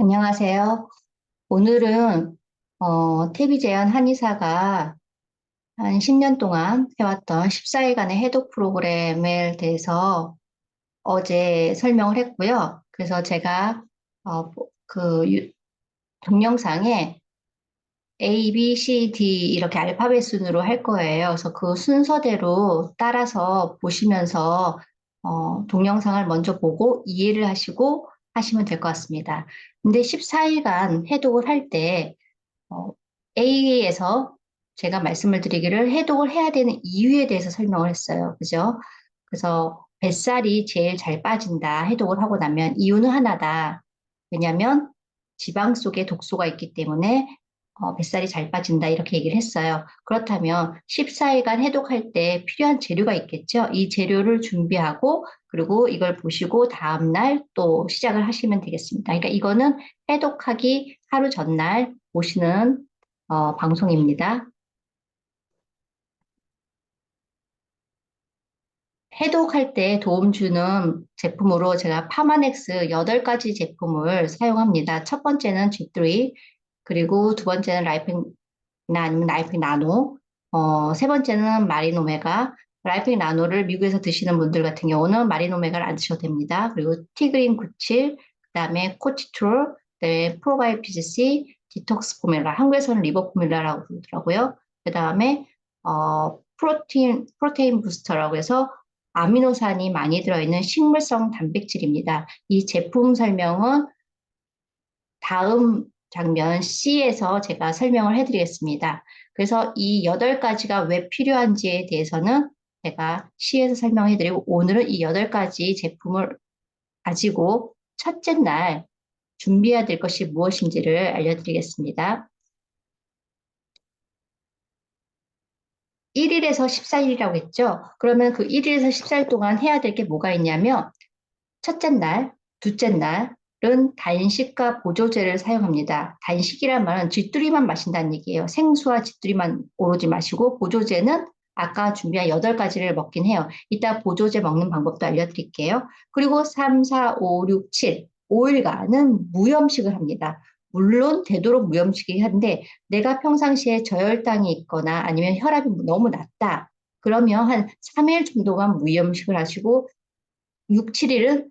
안녕하세요. 오늘은 태비제한 한의사가 한 10년 동안 해왔던 14일간의 해독 프로그램에 대해서 어제 설명을 했고요. 그래서 제가 동영상에 A, B, C, D 이렇게 알파벳 순으로 할 거예요. 그래서 그 순서대로 따라서 보시면서 동영상을 먼저 보고 이해를 하시고 하시면 될 것 같습니다. 근데 14일간 해독을 할 때 A에서 제가 말씀을 드리기를 해독을 해야 되는 이유에 대해서 설명을 했어요. 그죠? 그래서 뱃살이 제일 잘 빠진다. 해독을 하고 나면 이유는 하나다. 왜냐하면 지방 속에 독소가 있기 때문에 뱃살이 잘 빠진다. 이렇게 얘기를 했어요. 그렇다면 14일간 해독할 때 필요한 재료가 있겠죠? 이 재료를 준비하고 그리고 이걸 보시고 다음날 또 시작을 하시면 되겠습니다. 그러니까 이거는 해독하기 하루 전날 보시는 방송입니다. 해독할 때 도움 주는 제품으로 제가 파마넥스 8가지 제품을 사용합니다. 첫 번째는 G3, 그리고 두 번째는 라이펙 아니면 라이펙 나노, 세 번째는 마린 오메가. 라이펙 나노를 미국에서 드시는 분들 같은 경우는 마린 오메가를 안 드셔도 됩니다. 그리고 티그린 97, 그다음에 코치트롤, 그다음에 프로바이오피지, 디톡스 포뮬라, 한국에서는 리버 포뮬라라고 부르더라고요. 그다음에 프로테인 부스터라고 해서 아미노산이 많이 들어있는 식물성 단백질입니다. 이 제품 설명은 다음 장면 C에서 제가 설명을 해드리겠습니다. 그래서 이 8가지가 왜 필요한지에 대해서는 제가 C에서 설명해드리고 오늘은 이 8가지 제품을 가지고 첫째 날 준비해야 될 것이 무엇인지를 알려드리겠습니다. 1일에서 14일이라고 했죠? 그러면 그 1일에서 14일 동안 해야 될 게 뭐가 있냐면 첫째 날, 둘째 날은 단식과 보조제를 사용합니다. 단식이란 말은 쥐뚜리만 마신다는 얘기예요. 생수와 쥐뚜리만 오로지 마시고 보조제는 아까 준비한 8가지를 먹긴 해요. 이따 보조제 먹는 방법도 알려드릴게요. 그리고 3, 4, 5, 6, 7, 5일간은 무염식을 합니다. 물론 되도록 무염식이긴 한데 내가 평상시에 저혈당이 있거나 아니면 혈압이 너무 낮다. 그러면 한 3일 정도만 무염식을 하시고 6, 7일은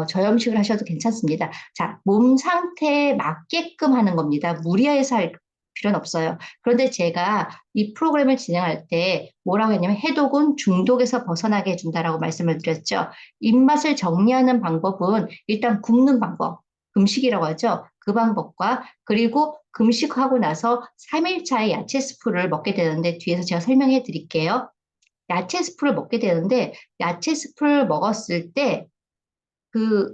저염식을 하셔도 괜찮습니다. 자, 몸 상태에 맞게끔 하는 겁니다. 무리해서 할 필요는 없어요. 그런데 제가 이 프로그램을 진행할 때 뭐라고 했냐면 해독은 중독에서 벗어나게 해준다라고 말씀을 드렸죠. 입맛을 정리하는 방법은 일단 굶는 방법, 금식이라고 하죠. 그 방법과 그리고 금식하고 나서 3일 차에 야채 스프를 먹게 되는데 뒤에서 제가 설명해 드릴게요. 야채 스프를 먹게 되는데 야채 스프를 먹었을 때 그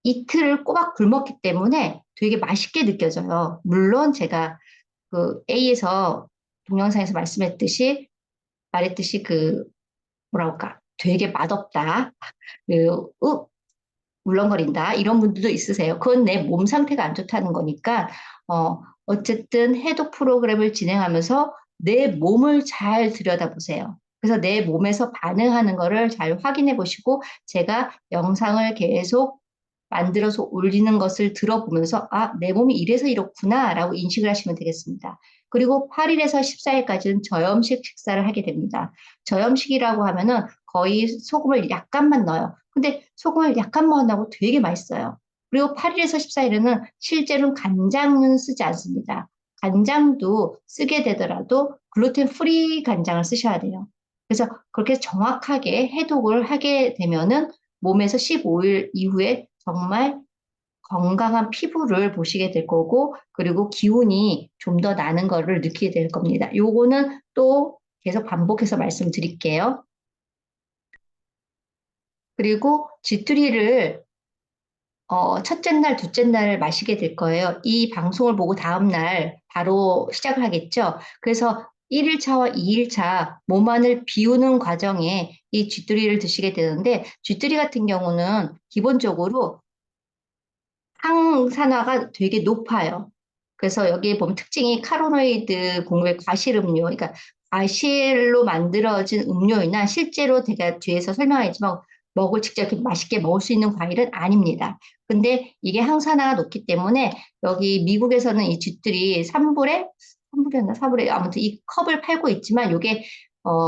이틀을 꼬박 굶었기 때문에 되게 맛있게 느껴져요. 물론 제가 그 A에서 동영상에서 말했듯이 뭐랄까 되게 맛없다. 그, 울렁거린다. 이런 분들도 있으세요. 그건 내 몸 상태가 안 좋다는 거니까 어쨌든 해독 프로그램을 진행하면서 내 몸을 잘 들여다보세요. 그래서 내 몸에서 반응하는 거를 잘 확인해 보시고 제가 영상을 계속 만들어서 올리는 것을 들어보면서 아, 내 몸이 이래서 이렇구나라고 인식을 하시면 되겠습니다. 그리고 8일에서 14일까지는 저염식 식사를 하게 됩니다. 저염식이라고 하면은 거의 소금을 약간만 넣어요. 근데 소금을 약간만 넣고 되게 맛있어요. 그리고 8일에서 14일에는 실제로는 간장은 쓰지 않습니다. 간장도 쓰게 되더라도 글루텐 프리 간장을 쓰셔야 돼요. 그래서 그렇게 정확하게 해독을 하게 되면은 몸에서 15일 이후에 정말 건강한 피부를 보시게 될 거고, 그리고 기운이 좀 더 나는 거를 느끼게 될 겁니다. 요거는 또 계속 반복해서 말씀드릴게요. 그리고 G3를 첫째 날, 둘째 날 마시게 될 거예요. 이 방송을 보고 다음 날 바로 시작을 하겠죠. 그래서 1일차와 2일차 몸 안을 비우는 과정에 이 G3를 드시게 되는데 G3 같은 경우는 기본적으로 항산화가 되게 높아요. 그래서 여기 보면 특징이 카로노이드 공유의 과실 음료, 그러니까 과실로 만들어진 음료이나 실제로 제가 뒤에서 설명하겠지만 직접 이렇게 맛있게 먹을 수 있는 과일은 아닙니다. 근데 이게 항산화가 높기 때문에 여기 미국에서는 이 쥐들이 3불이었나 4불에 아무튼 이 컵을 팔고 있지만 이게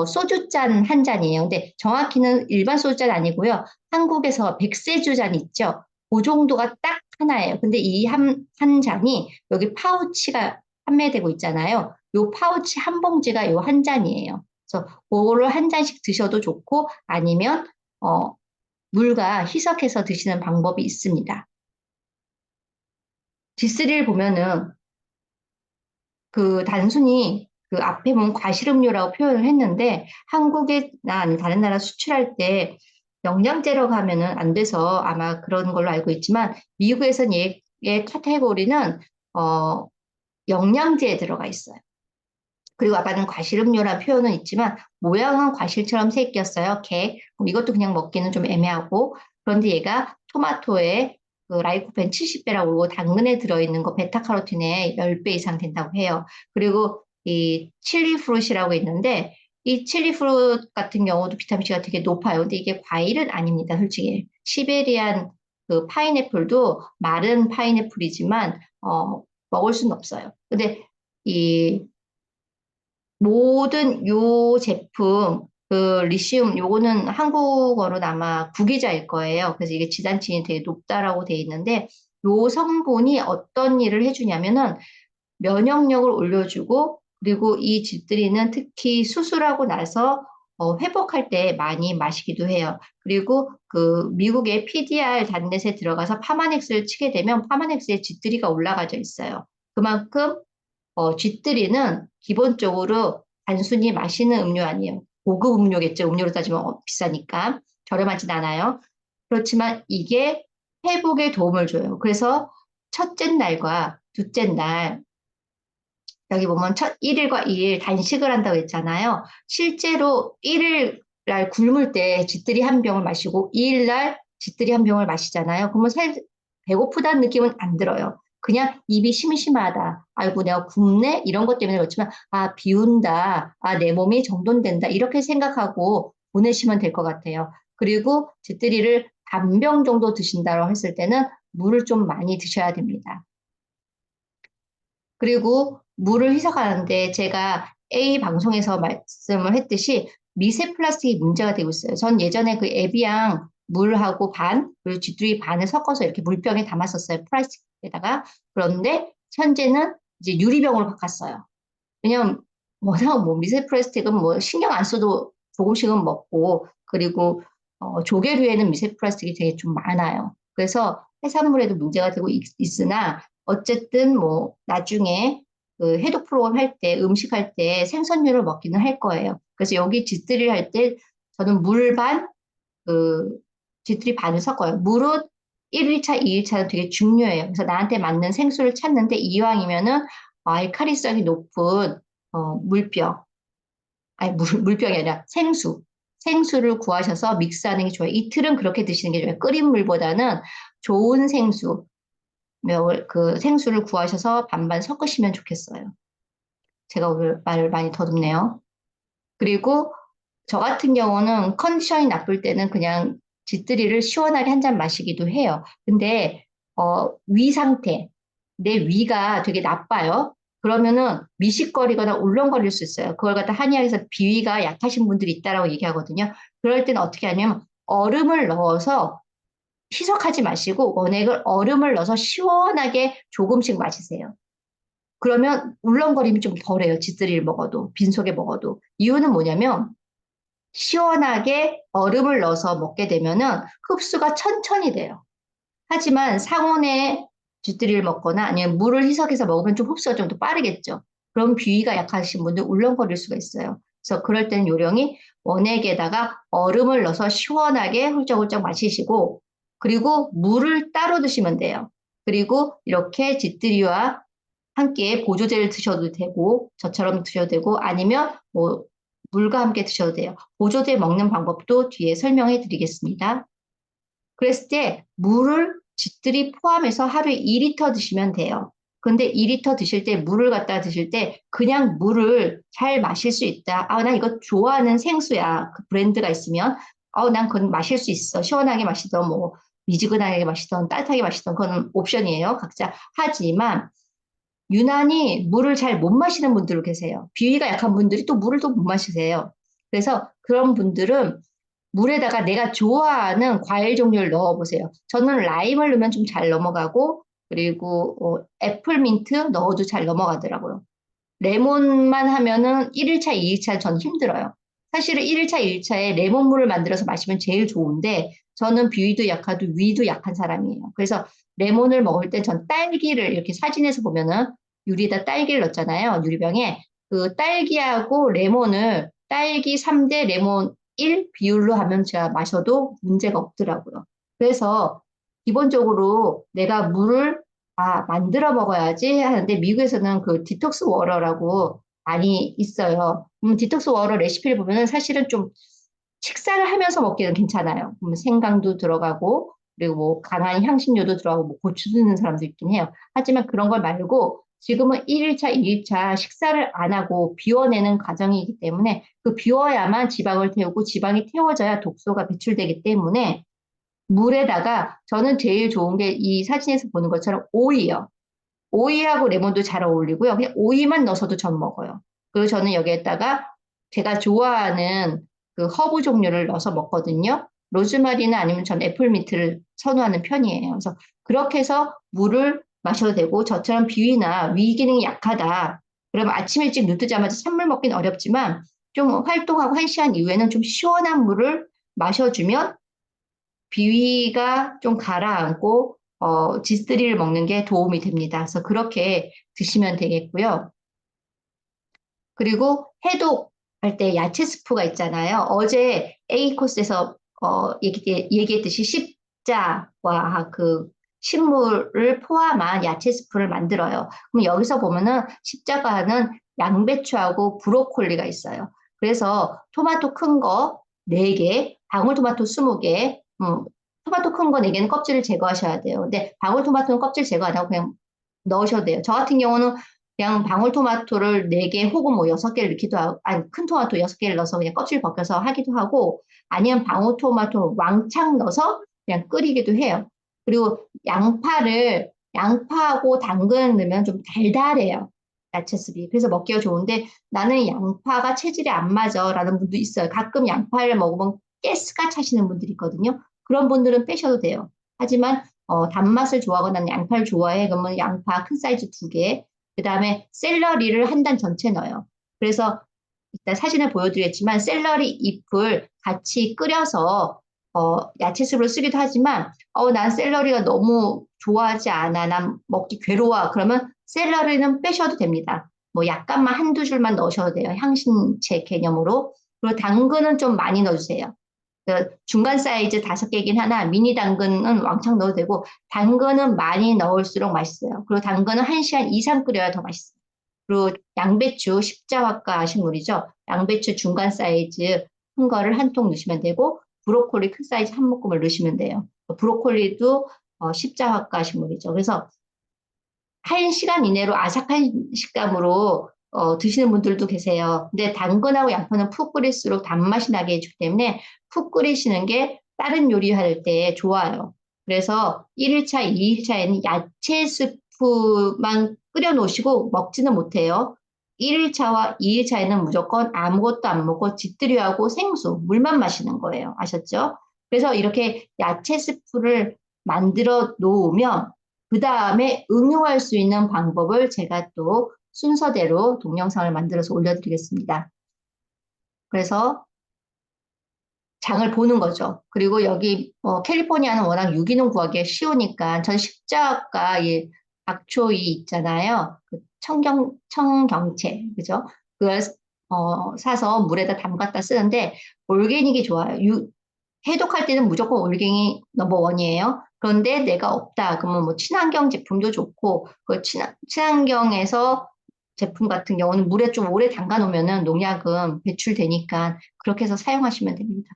소주잔 한 잔이에요. 근데 정확히는 일반 소주잔 아니고요. 한국에서 백세주 잔 있죠. 그 정도가 딱 하나예요. 근데 이 한 잔이 여기 파우치가 판매되고 있잖아요. 요 파우치 한 봉지가 요 한 잔이에요. 그래서 그거를 한 잔씩 드셔도 좋고 아니면 어, 물과 희석해서 드시는 방법이 있습니다. G3를 보면은 그 단순히 그 앞에 보면 과실음료라고 표현을 했는데 한국이나 아니면 다른 나라 수출할 때 영양제로 가면은 안 돼서 아마 그런 걸로 알고 있지만 미국에서는 얘의 카테고리는 어, 영양제에 들어가 있어요. 그리고 아까는 과실음료라는 표현은 있지만 모양은 과실처럼 생겼어요. 이것도 그냥 먹기는 좀 애매하고 그런데 얘가 토마토에 그 라이코펜 70배라고 그러고 당근에 들어있는 거 베타카로틴의 10배 이상 된다고 해요. 그리고 이 칠리 프루트이라고 있는데 이 칠리 프루트 같은 경우도 비타민C가 되게 높아요. 근데 이게 과일은 아닙니다. 솔직히 시베리안 그 파인애플도 마른 파인애플이지만 먹을 수는 없어요. 근데 이 모든 요 제품, 그 리시움, 요거는 한국어로는 아마 구기자일 거예요. 그래서 이게 지단층이 되게 높다라고 돼 있는데, 요 성분이 어떤 일을 해주냐면은 면역력을 올려주고, 그리고 이 쥐들이는 특히 수술하고 나서 회복할 때 많이 마시기도 해요. 그리고 그 미국의 PDR 단넷에 들어가서 파마넥스를 치게 되면 파마넥스에 쥐들이가 올라가져 있어요. 그만큼 쥐들이는 기본적으로 단순히 마시는 음료 아니에요. 고급 음료겠죠. 음료로 따지면 비싸니까 저렴하진 않아요. 그렇지만 이게 회복에 도움을 줘요. 그래서 첫째 날과 둘째 날 여기 보면 첫 1일과 2일 단식을 한다고 했잖아요. 실제로 1일 날 굶을 때 쥐들이 한 병을 마시고 2일 날 쥐들이 한 병을 마시잖아요. 그러면 배고프다는 느낌은 안 들어요. 그냥 입이 심심하다. 아이고, 내가 굶네? 이런 것 때문에 그렇지만, 아, 비운다. 아, 내 몸이 정돈된다. 이렇게 생각하고 보내시면 될 것 같아요. 그리고 쥐들이를 반병 정도 드신다고 했을 때는 물을 좀 많이 드셔야 됩니다. 그리고 물을 희석하는데 제가 A 방송에서 말씀을 했듯이 미세 플라스틱이 문제가 되고 있어요. 전 예전에 그 에비앙 물하고 그리고 쥐뚜리 반을 섞어서 이렇게 물병에 담았었어요. 플라스틱에다가. 그런데 현재는 이제 유리병으로 바꿨어요. 왜냐면 워낙 뭐 미세 플라스틱은 뭐 신경 안 써도 조금씩은 먹고 그리고 조개류에는 미세 플라스틱이 되게 좀 많아요. 그래서 해산물에도 문제가 되고 있으나 어쨌든 뭐 나중에 그 해독 프로그램 할 때 음식할 때 생선류를 먹기는 할 거예요. 그래서 여기 쥐뜨리를 할 때 저는 물 반, 그 쥐뜨리 반을 섞어요. 물은 1일차, 2일차는 되게 중요해요. 그래서 나한테 맞는 생수를 찾는데 이왕이면은 알카리성이 높은 물병, 아니 물병이 아니라 생수를 구하셔서 믹스하는 게 좋아요. 이틀은 그렇게 드시는 게 좋아요. 끓인 물보다는 좋은 그 생수를 구하셔서 반반 섞으시면 좋겠어요. 제가 오늘 말을 많이 더듬네요. 그리고 저 같은 경우는 컨디션이 나쁠 때는 그냥 쥐뜨리를 시원하게 한 잔 마시기도 해요. 근데 위 상태, 내 위가 되게 나빠요. 그러면은 미식거리거나 울렁거릴 수 있어요. 그걸 갖다 한의학에서 비위가 약하신 분들이 있다라고 얘기하거든요. 그럴 때는 어떻게 하냐면 얼음을 넣어서 희석하지 마시고 원액을 얼음을 넣어서 시원하게 조금씩 마시세요. 그러면 울렁거림이 좀 덜해요. 쥐뜨리를 먹어도 빈속에 먹어도. 이유는 뭐냐면 시원하게 얼음을 넣어서 먹게 되면은 흡수가 천천히 돼요. 하지만 상온에 쥐뜨리를 먹거나 아니면 물을 희석해서 먹으면 좀 흡수가 좀 더 빠르겠죠. 그럼 비위가 약하신 분들 울렁거릴 수가 있어요. 그래서 그럴 때는 요령이 원액에다가 얼음을 넣어서 시원하게 훌쩍훌쩍 마시시고 그리고 물을 따로 드시면 돼요. 그리고 이렇게 쥐뜨리와 함께 보조제를 드셔도 되고 저처럼 드셔도 되고 아니면 뭐 물과 함께 드셔도 돼요. 보조제 먹는 방법도 뒤에 설명해 드리겠습니다. 그랬을 때 물을 쥐들이 포함해서 하루에 2리터 드시면 돼요. 근데 2리터 드실 때 물을 갖다 드실 때 그냥 물을 잘 마실 수 있다. 아, 나 이거 좋아하는 생수야. 그 브랜드가 있으면 난 그건 마실 수 있어. 시원하게 마시던 뭐 미지근하게 마시던 따뜻하게 마시던 그건 옵션이에요. 각자. 하지만 유난히 물을 잘 못 마시는 분들 계세요. 비위가 약한 분들이 또 물을 또 못 마시세요. 그래서 그런 분들은 물에다가 내가 좋아하는 과일 종류를 넣어보세요. 저는 라임을 넣으면 좀 잘 넘어가고, 그리고 애플민트 넣어도 잘 넘어가더라고요. 레몬만 하면은 1일차, 2일차 전 힘들어요. 사실은 1일차, 2일차에 레몬물을 만들어서 마시면 제일 좋은데 저는 비위도 약하고 위도 약한 사람이에요. 그래서 레몬을 먹을 때 전 딸기를 이렇게 사진에서 보면은 유리에다 딸기를 넣잖아요. 유리병에. 그 딸기하고 레몬을 딸기 3대 레몬 1 비율로 하면 제가 마셔도 문제가 없더라고요. 그래서 기본적으로 내가 물을 만들어 먹어야지 하는데 미국에서는 그 디톡스 워터라고 많이 있어요. 디톡스 워터 레시피를 보면은 사실은 좀 식사를 하면서 먹기는 괜찮아요. 생강도 들어가고 그리고 뭐 강한 향신료도 들어가고 뭐 고추 넣는 사람도 있긴 해요. 하지만 그런 걸 말고 지금은 1일차, 2일차 식사를 안 하고 비워내는 과정이기 때문에 그 비워야만 지방을 태우고 지방이 태워져야 독소가 배출되기 때문에 물에다가 저는 제일 좋은 게 이 사진에서 보는 것처럼 오이요. 오이하고 레몬도 잘 어울리고요. 그냥 오이만 넣어서도 전 먹어요. 그리고 저는 여기에다가 제가 좋아하는 그 허브 종류를 넣어서 먹거든요. 로즈마리는 아니면 전 애플민트를 선호하는 편이에요. 그래서 그렇게 해서 물을 마셔도 되고 저처럼 비위나 위 기능이 약하다. 그러면 아침 일찍 눈 뜨자마자 찬물 먹기는 어렵지만 좀 활동하고 1시간 이후에는 좀 시원한 물을 마셔주면 비위가 좀 가라앉고 지스리를 먹는 게 도움이 됩니다. 그래서 그렇게 드시면 되겠고요. 그리고 해독할 때 야채 스프가 있잖아요. 어제 A 코스에서 얘기했듯이 십자와 그 식물을 포함한 야채 스프를 만들어요. 그럼 여기서 보면은 십자가는 양배추하고 브로콜리가 있어요. 그래서 토마토 큰 거 4개, 방울토마토 20개, 토마토 큰 거 4개는 껍질을 제거하셔야 돼요. 근데 방울토마토는 껍질 제거 안 하고 그냥 넣으셔도 돼요. 저 같은 경우는 그냥 방울토마토를 4개 혹은 뭐 6개를 넣기도 하고, 아니, 큰 토마토 6개를 넣어서 그냥 껍질 벗겨서 하기도 하고, 아니면 방울토마토 왕창 넣어서 그냥 끓이기도 해요. 그리고 양파하고 당근 넣으면 좀 달달해요. 야채습이. 그래서 먹기가 좋은데 나는 양파가 체질에 안 맞아 라는 분도 있어요. 가끔 양파를 먹으면 가스가 차시는 분들이 있거든요. 그런 분들은 빼셔도 돼요. 하지만 단맛을 좋아하거나 나는 양파를 좋아해. 그러면 양파 큰 사이즈 2개, 그 다음에 샐러리를 한 단 전체 넣어요. 그래서 일단 사진을 보여드렸지만 샐러리 잎을 같이 끓여서 야채습으로 쓰기도 하지만 난 샐러리가 너무 좋아하지 않아. 난 먹기 괴로워. 그러면 샐러리는 빼셔도 됩니다. 뭐 약간만 한두 줄만 넣으셔도 돼요. 향신채 개념으로. 그리고 당근은 좀 많이 넣어주세요. 그 중간 사이즈 5개긴 하나 미니 당근은 왕창 넣어도 되고 당근은 많이 넣을수록 맛있어요. 그리고 당근은 1시간 이상 끓여야 더 맛있어요. 그리고 양배추 십자화과 식물이죠. 양배추 중간 사이즈 큰 거를 한 통 넣으시면 되고 브로콜리 큰 사이즈 한 묶음을 넣으시면 돼요. 브로콜리도 십자화과 식물이죠. 그래서 1시간 이내로 아삭한 식감으로 드시는 분들도 계세요. 근데 당근하고 양파는 푹 끓일수록 단맛이 나게 해주기 때문에 푹 끓이시는 게 다른 요리할 때 좋아요. 그래서 1일차, 2일차에는 야채 스프만 끓여 놓으시고 먹지는 못해요. 1일차와 2일차에는 무조건 아무것도 안 먹고 집들이하고 생수, 물만 마시는 거예요. 아셨죠? 그래서 이렇게 야채 스프를 만들어 놓으면 그 다음에 응용할 수 있는 방법을 제가 또 순서대로 동영상을 만들어서 올려드리겠습니다. 그래서 장을 보는 거죠. 그리고 여기 캘리포니아는 워낙 유기농 구하기 쉬우니까 전 십자가 이 박초이 있잖아요. 그 청경채 그죠? 그걸 사서 물에다 담갔다 쓰는데 올게닉이 좋아요. 해독할 때는 무조건 올갱이 넘버원이에요. 그런데 내가 없다. 그러면 뭐 친환경 제품도 좋고, 그 친환경에서 제품 같은 경우는 물에 좀 오래 담가 놓으면은 농약은 배출되니까 그렇게 해서 사용하시면 됩니다.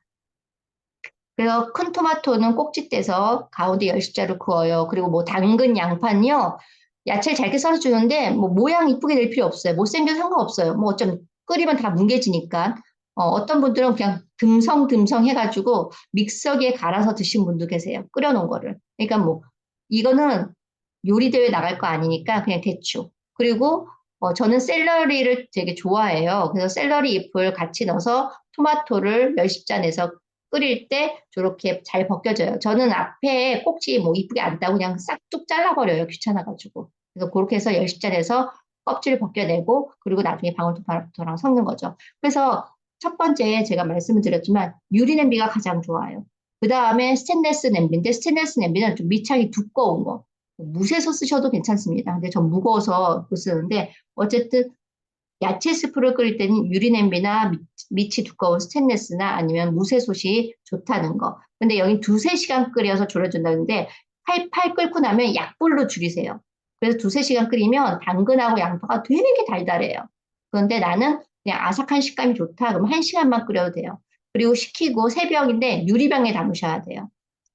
그래서 큰 토마토는 꼭지 떼서 가운데 열십자로 그어요. 그리고 뭐 당근, 양파는요, 야채를 잘게 썰어 주는데 뭐 모양 이쁘게 될 필요 없어요. 못생겨도 상관없어요. 뭐 어쩜 끓이면 다 뭉개지니까. 어떤 분들은 그냥 듬성듬성 해가지고 믹서기에 갈아서 드신 분도 계세요. 끓여놓은 거를. 그러니까 뭐 이거는 요리대회 나갈 거 아니니까 그냥 대충. 그리고 저는 샐러리를 되게 좋아해요. 그래서 샐러리 잎을 같이 넣어서 토마토를 멸십자 내서 끓일 때 저렇게 잘 벗겨져요. 저는 앞에 꼭지 뭐 이쁘게 안 따고 그냥 싹둑 잘라버려요. 귀찮아가지고. 그래서 그렇게 해서 멸십자 내서 껍질을 벗겨내고 그리고 나중에 방울토마토랑 섞는 거죠. 그래서 첫 번째 제가 말씀을 드렸지만 유리 냄비가 가장 좋아요. 그 다음에 스테인레스 냄비인데 스테인레스 냄비는 좀 밑창이 두꺼운 거. 무쇠소 쓰셔도 괜찮습니다. 근데 전 무거워서 못 쓰는데 어쨌든 야채 스프를 끓일 때는 유리 냄비나 밑이 두꺼운 스테인레스나 아니면 무쇠솥이 좋다는 거. 근데 여기 두세 시간 끓여서 졸여준다는데 팔 끓고 나면 약불로 줄이세요. 그래서 두세 시간 끓이면 당근하고 양파가 되게 달달해요. 그런데 나는 그냥 아삭한 식감이 좋다. 그럼 한 시간만 끓여도 돼요. 그리고 식히고 새벽인데 유리병에 담으셔야 돼요.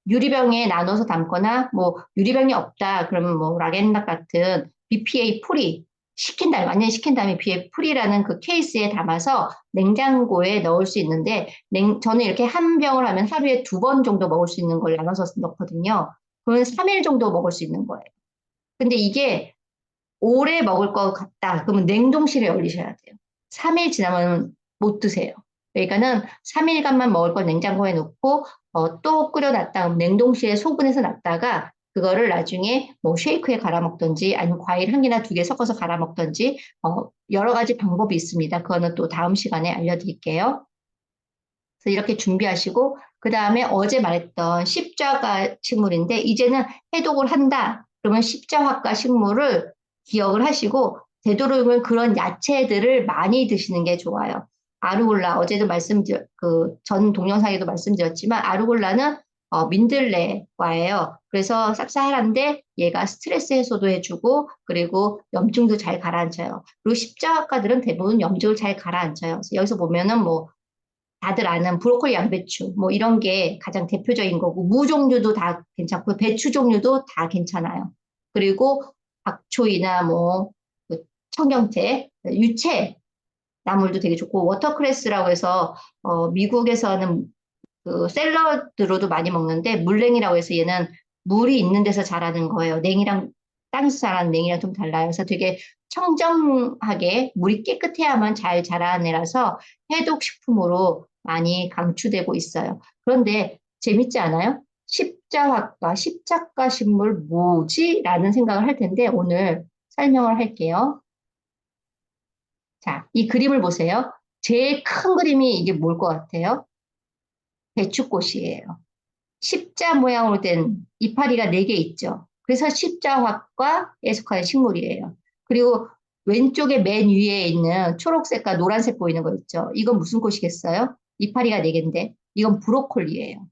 유리병에 나눠서 담거나 뭐 유리병이 없다 그러면 뭐 락앤락 같은 BPA 풀이 식힌 다음에 완전히 식힌 다음에 BPA 풀이라는 그 케이스에 담아서 냉장고에 넣을 수 있는데 저는 이렇게 한 병을 하면 하루에 2번 정도 먹을 수 있는 걸 나눠서 넣거든요. 그러면 3일 정도 먹을 수 있는 거예요. 근데 이게 오래 먹을 것 같다. 그러면 냉동실에 얼리셔야 돼요. 3일 지나면 못 드세요. 그러니까는 3일간만 먹을 걸 냉장고에 넣고 또 끓여놨다. 냉동실에 소분해서 놨다가 그거를 나중에 뭐 쉐이크에 갈아 먹든지 아니면 과일 한 개나 2개 섞어서 갈아 먹든지 여러 가지 방법이 있습니다. 그거는 또 다음 시간에 알려드릴게요. 그래서 이렇게 준비하시고 그 다음에 어제 말했던 십자가 식물인데 이제는 해독을 한다. 그러면 십자화과 식물을 기억을 하시고 되도록이면 그런 야채들을 많이 드시는 게 좋아요. 아루골라 어제도 전 동영상에도 말씀드렸지만 아루골라는 민들레과예요. 그래서 쌉쌀한데 얘가 스트레스 해소도 해주고 그리고 염증도 잘 가라앉혀요. 그리고 십자화과들은 대부분 염증을 잘 가라앉혀요. 그래서 여기서 보면은 뭐 다들 아는 브로콜리, 양배추 뭐 이런 게 가장 대표적인 거고 무 종류도 다 괜찮고 배추 종류도 다 괜찮아요. 그리고 박초이나 뭐그 청경채, 유채 나물도 되게 좋고 워터크레스라고 해서 미국에서는 그 샐러드로도 많이 먹는데 물냉이라고 해서 얘는 물이 있는 데서 자라는 거예요. 냉이랑 땅에서 자라는 냉이랑 좀 달라요. 그래서 되게 청정하게 물이 깨끗해야만 잘 자라는 애라서 해독식품으로 많이 강추되고 있어요. 그런데 재밌지 않아요? 십자화과, 십자가 식물 뭐지? 라는 생각을 할 텐데 오늘 설명을 할게요. 자, 이 그림을 보세요. 제일 큰 그림이 이게 뭘 것 같아요? 배추꽃이에요. 십자 모양으로 된 이파리가 4개 있죠. 그래서 십자화과에 속하는 식물이에요. 그리고 왼쪽에 맨 위에 있는 초록색과 노란색 보이는 거 있죠. 이건 무슨 꽃이겠어요? 이파리가 4개인데 이건 브로콜리예요.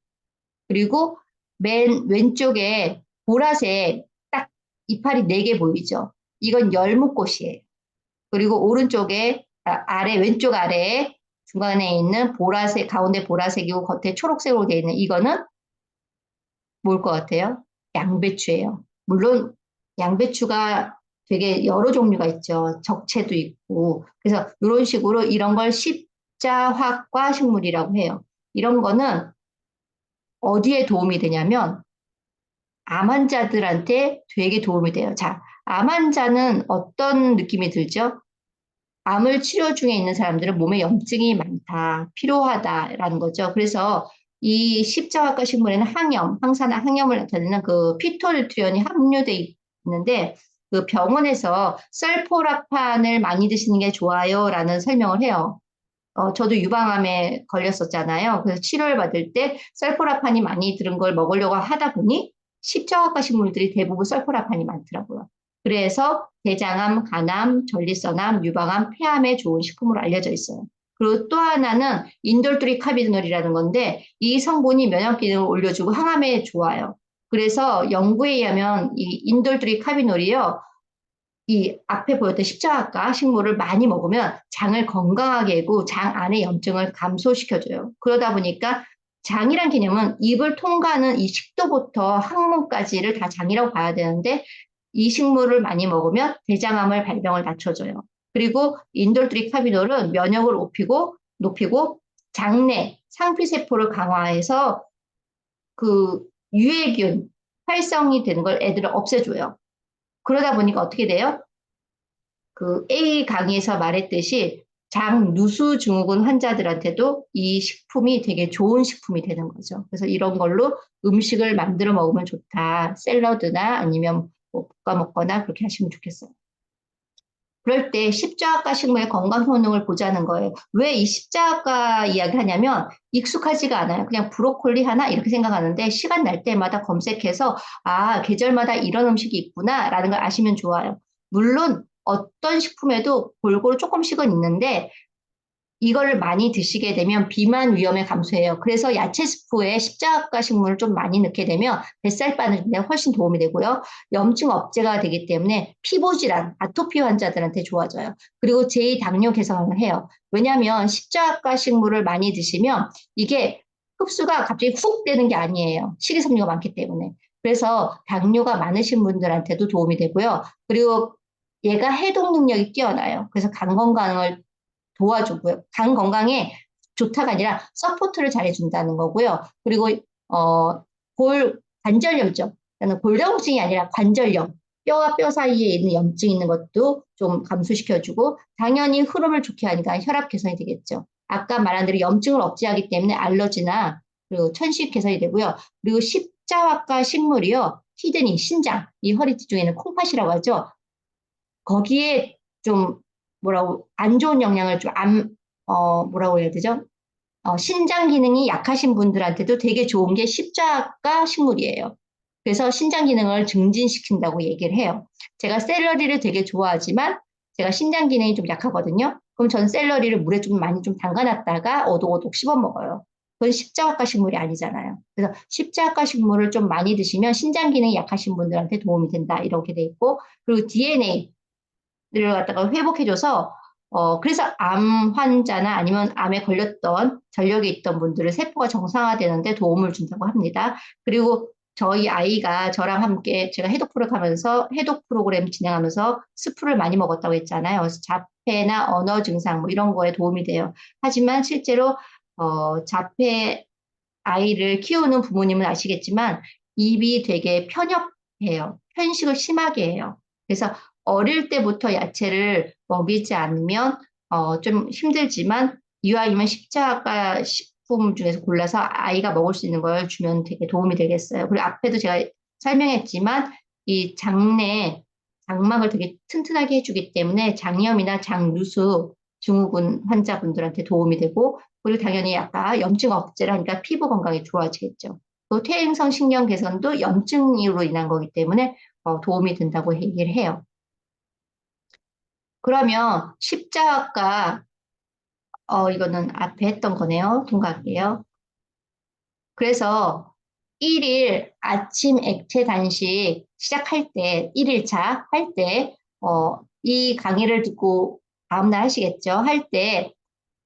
그리고 맨 왼쪽에 보라색 딱 이파리 4개 보이죠. 이건 열무꽃이에요. 그리고 오른쪽에 아래 왼쪽 아래에 중간에 있는 보라색 가운데 보라색이고 겉에 초록색으로 되어 있는 이거는 뭘 것 같아요? 양배추예요. 물론 양배추가 되게 여러 종류가 있죠. 적채도 있고. 그래서 이런 식으로 이런 걸 십자화과 식물이라고 해요. 이런 거는 어디에 도움이 되냐면 암 환자들한테 되게 도움이 돼요. 자, 암 환자는 어떤 느낌이 들죠? 암을 치료 중에 있는 사람들은 몸에 염증이 많다, 피로하다라는 거죠. 그래서 이 십자화과 식물에는 항산화 항염을 나타내는 그 피톨트리온이 함유되어 있는데 그 병원에서 썰포라판을 많이 드시는 게 좋아요라는 설명을 해요. 저도 유방암에 걸렸었잖아요. 그래서 치료를 받을 때 썰포라판이 많이 들은 걸 먹으려고 하다 보니 십자화과 식물들이 대부분 썰포라판이 많더라고요. 그래서 대장암, 간암, 전립선암, 유방암, 폐암에 좋은 식품으로 알려져 있어요. 그리고 또 하나는 인돌두리 카비노이라는 건데 이 성분이 면역 기능을 올려주고 항암에 좋아요. 그래서 연구에 의하면 이 인돌두리 카비놀이요. 이 앞에 보였던 십자가 식물을 많이 먹으면 장을 건강하게 하고 장 안의 염증을 감소시켜줘요. 그러다 보니까 장이란 개념은 입을 통과하는 이 식도부터 항문까지를 다 장이라고 봐야 되는데 이 식물을 많이 먹으면 대장암을 발병을 낮춰줘요. 그리고 인돌트리카비놀은 면역을 높이고 장내 상피세포를 강화해서 그 유해균 활성이 되는 걸 애들을 없애줘요. 그러다 보니까 어떻게 돼요? 그 A 강의에서 말했듯이 장누수 증후군 환자들한테도 이 식품이 되게 좋은 식품이 되는 거죠. 그래서 이런 걸로 음식을 만들어 먹으면 좋다. 샐러드나 아니면 뭐 볶아 먹거나 그렇게 하시면 좋겠어요. 그럴 때 십자가 식물의 건강 효능을 보자는 거예요. 왜 이 십자가 이야기를 하냐면 익숙하지가 않아요. 그냥 브로콜리 하나 이렇게 생각하는데 시간 날 때마다 검색해서 아, 계절마다 이런 음식이 있구나라는 걸 아시면 좋아요. 물론 어떤 식품에도 골고루 조금씩은 있는데 이거를 많이 드시게 되면 비만 위험에 감소해요. 그래서 야채 스프에 십자가 식물을 좀 많이 넣게 되면 뱃살 빠는 데 훨씬 도움이 되고요. 염증 억제가 되기 때문에 피부 질환, 아토피 환자들한테 좋아져요. 그리고 제2당뇨 개선을 해요. 왜냐하면 십자가 식물을 많이 드시면 이게 흡수가 갑자기 훅 되는 게 아니에요. 식이섬유가 많기 때문에. 그래서 당뇨가 많으신 분들한테도 도움이 되고요. 그리고 얘가 해독 능력이 뛰어나요. 그래서 간 건강을 도와주고요. 간 건강에 좋다가 아니라 서포트를 잘해준다는 거고요. 그리고 관절염증, 골다공증이 아니라 관절염, 뼈와 뼈 사이에 있는 염증이 있는 것도 좀 감소시켜주고 당연히 흐름을 좋게 하니까 혈압 개선이 되겠죠. 아까 말한 대로 염증을 억제하기 때문에 알러지나 그리고 천식 개선이 되고요. 그리고 십자화과 식물이요. 키드니, 신장, 이 허리띠 중에는 콩팥이라고 하죠. 거기에 좀 뭐라고 안 좋은 영향을 좀 뭐라고 해야 되죠? 신장 기능이 약하신 분들한테도 되게 좋은 게 십자가 식물이에요. 그래서 신장 기능을 증진시킨다고 얘기를 해요. 제가 샐러리를 되게 좋아하지만 제가 신장 기능이 좀 약하거든요. 그럼 전 샐러리를 물에 좀 많이 좀 담가놨다가 오독오독 씹어 먹어요. 그건 십자가 식물이 아니잖아요. 그래서 십자가 식물을 좀 많이 드시면 신장 기능이 약하신 분들한테 도움이 된다 이렇게 돼 있고 그리고 DNA 를 갖다가 회복해줘서 그래서 암 환자나 아니면 암에 걸렸던 전력이 있던 분들은 세포가 정상화되는데 도움을 준다고 합니다. 그리고 저희 아이가 저랑 함께 제가 해독 프로그램 진행하면서 스프를 많이 먹었다고 했잖아요. 그래서 자폐나 언어 증상 뭐 이런 거에 도움이 돼요. 하지만 실제로 자폐 아이를 키우는 부모님은 아시겠지만 입이 되게 편협해요. 편식을 심하게 해요. 그래서 어릴 때부터 야채를 먹이지 않으면 좀 힘들지만 이왕이면 십자가 식품 중에서 골라서 아이가 먹을 수 있는 걸 주면 되게 도움이 되겠어요. 그리고 앞에도 제가 설명했지만 이 장막을 되게 튼튼하게 해주기 때문에 장염이나 장누수 증후군 환자분들한테 도움이 되고 그리고 당연히 아까 염증 억제라니까 피부 건강에 좋아지겠죠. 또 퇴행성 신경 개선도 염증으로 인한 거기 때문에 도움이 된다고 얘기를 해요. 그러면 십자가 이거는 앞에 했던 거네요. 통과할게요. 그래서 1일 아침 액체 단식 시작할 때 1일차 할 때 이 강의를 듣고 다음날 하시겠죠. 할 때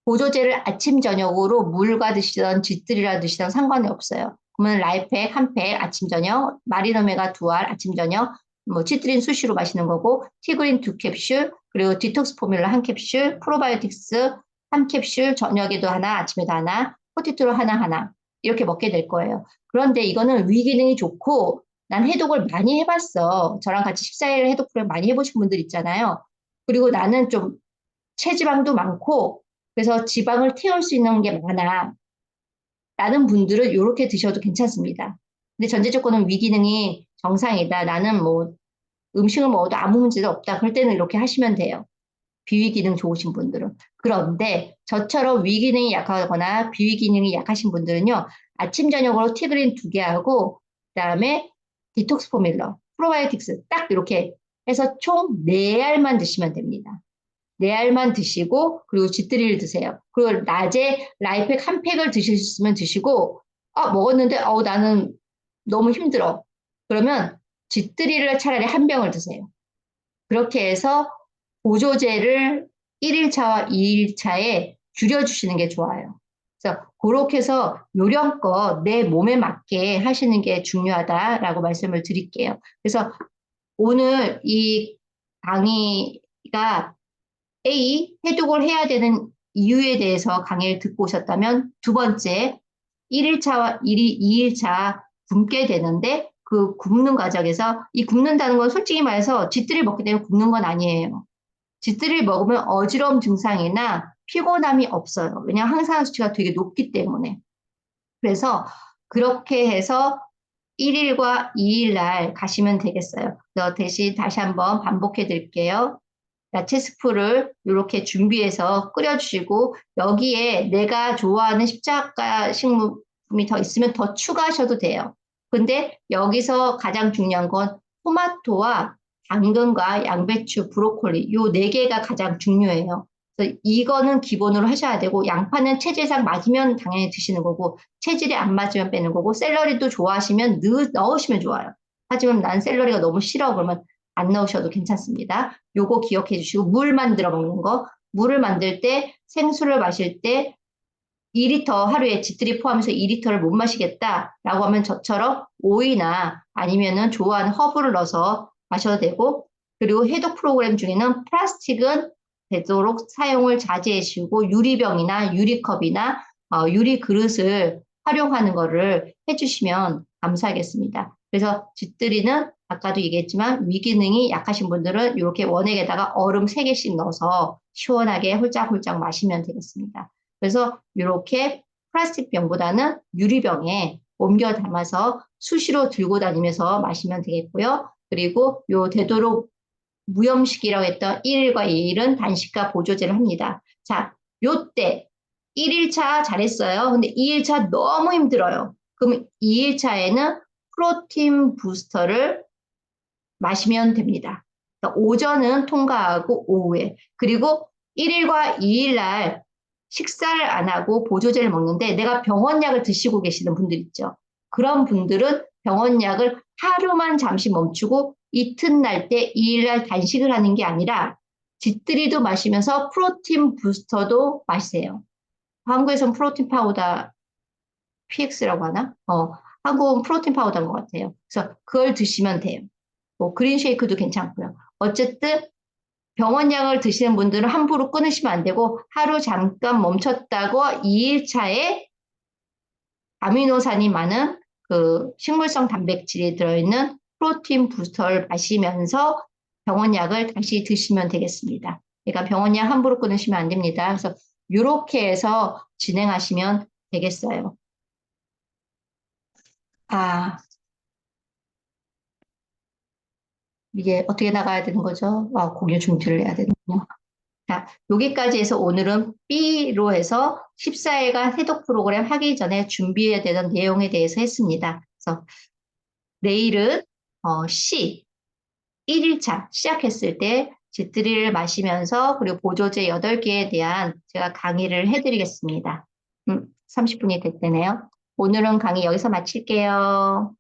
보조제를 아침 저녁으로 물과 드시던 쥐들이라 드시던 상관이 없어요. 그러면 라이팩 한 팩 아침 저녁, 마리노메가 두 알 아침 저녁, 뭐 치트린 수시로 마시는 거고, 티그린 두 캡슐, 그리고 디톡스 포뮬러 한 캡슐, 프로바이오틱스 한 캡슐, 저녁에도 하나, 아침에도 하나, 포티토로 하나 이렇게 먹게 될 거예요. 그런데 이거는 위 기능이 좋고 난 해독을 많이 해봤어. 저랑 같이 14일 해독 프로그램 많이 해보신 분들 있잖아요. 그리고 나는 좀 체지방도 많고 그래서 지방을 태울 수 있는 게 많아. 라는 분들은 이렇게 드셔도 괜찮습니다. 근데 전제 조건은 위기능이 정상이다. 나는 뭐 음식을 먹어도 아무 문제도 없다. 그럴 때는 이렇게 하시면 돼요. 비위기능 좋으신 분들은. 그런데 저처럼 위기능이 약하거나 비위기능이 약하신 분들은요. 아침 저녁으로 티그린 두 개 하고 그다음에 디톡스 포뮬러, 프로바이오틱스 딱 이렇게 해서 총 4알만 드시면 됩니다. 4알만 드시고 그리고 쥐뜨리를 드세요. 그리고 낮에 라이팩 한 팩을 드실 수 있으면 드시고 먹었는데 나는 너무 힘들어. 그러면 쥐뜨리를 차라리 한 병을 드세요. 그렇게 해서 보조제를 1일차와 2일차에 줄여주시는 게 좋아요. 그래서 그렇게 해서 요령껏 내 몸에 맞게 하시는 게 중요하다라고 말씀을 드릴게요. 그래서 오늘 이 강의가 A, 해독을 해야 되는 이유에 대해서 강의를 듣고 오셨다면 두 번째 1일차와 2일차 굶게 되는데 그 굶는 과정에서 이 굶는다는 건 솔직히 말해서 쥐들이 먹기 때문에 굶는 건 아니에요. 쥐들을 먹으면 어지러움 증상이나 피곤함이 없어요. 왜냐하면 항산 수치가 되게 높기 때문에. 그래서 그렇게 해서 1일과 2일 날 가시면 되겠어요. 그래서 대신 다시 한번 반복해 드릴게요. 야채 스프를 이렇게 준비해서 끓여주시고 여기에 내가 좋아하는 십자가 식품이 더 있으면 더 추가하셔도 돼요. 근데 여기서 가장 중요한 건 토마토와 당근과 양배추, 브로콜리 이 네 개가 가장 중요해요. 그래서 이거는 기본으로 하셔야 되고 양파는 체질상 맞으면 당연히 드시는 거고 체질이 안 맞으면 빼는 거고 샐러리도 좋아하시면 넣으시면 좋아요. 하지만 난 샐러리가 너무 싫어 그러면 안 넣으셔도 괜찮습니다. 요거 기억해 주시고 물 만들어 먹는 거. 물을 만들 때 생수를 마실 때 2리터 하루에 지들이 포함해서 2리터를 못 마시겠다라고 하면 저처럼 오이나 아니면은 좋아하는 허브를 넣어서 마셔도 되고 그리고 해독 프로그램 중에는 플라스틱은 되도록 사용을 자제해 주시고 유리병이나 유리컵이나 유리 그릇을 활용하는 거를 해주시면 감사하겠습니다. 그래서 쥐뜨리는 아까도 얘기했지만 위기능이 약하신 분들은 이렇게 원액에다가 얼음 3개씩 넣어서 시원하게 홀짝홀짝 마시면 되겠습니다. 그래서 이렇게 플라스틱 병보다는 유리병에 옮겨 담아서 수시로 들고 다니면서 마시면 되겠고요. 그리고 요 되도록 무염식이라고 했던 1일과 2일은 단식과 보조제를 합니다. 자, 요때 1일차 잘했어요. 근데 2일차 너무 힘들어요. 그럼 2일차에는 프로틴 부스터를 마시면 됩니다. 그러니까 오전은 통과하고 오후에. 그리고 1일과 2일 날 식사를 안 하고 보조제를 먹는데 내가 병원약을 드시고 계시는 분들 있죠. 그런 분들은 병원약을 하루만 잠시 멈추고 이튿날 때 2일 날 단식을 하는 게 아니라 쥐뜨리도 마시면서 프로틴 부스터도 마시세요. 한국에서는 프로틴 파우더 PX라고 하나? 한국은 프로틴 파우더인 것 같아요. 그래서 그걸 드시면 돼요. 뭐 그린 쉐이크도 괜찮고요. 어쨌든 병원약을 드시는 분들은 함부로 끊으시면 안 되고 하루 잠깐 멈췄다고 2일차에 아미노산이 많은 그 식물성 단백질이 들어있는 프로틴 부스터를 마시면서 병원약을 다시 드시면 되겠습니다. 그러니까 병원약 함부로 끊으시면 안 됩니다. 그래서 이렇게 해서 진행하시면 되겠어요. 아, 이게 어떻게 나가야 되는 거죠? 공유 중지를 해야 되는군요. 자, 여기까지 해서 오늘은 B로 해서 14일간 해독 프로그램 하기 전에 준비해야 되는 내용에 대해서 했습니다. 그래서 내일은 C, 1일차 시작했을 때 지트리를 마시면서 그리고 보조제 8개에 대한 제가 강의를 해드리겠습니다. 30분이 됐대네요. 오늘은 강의 여기서 마칠게요.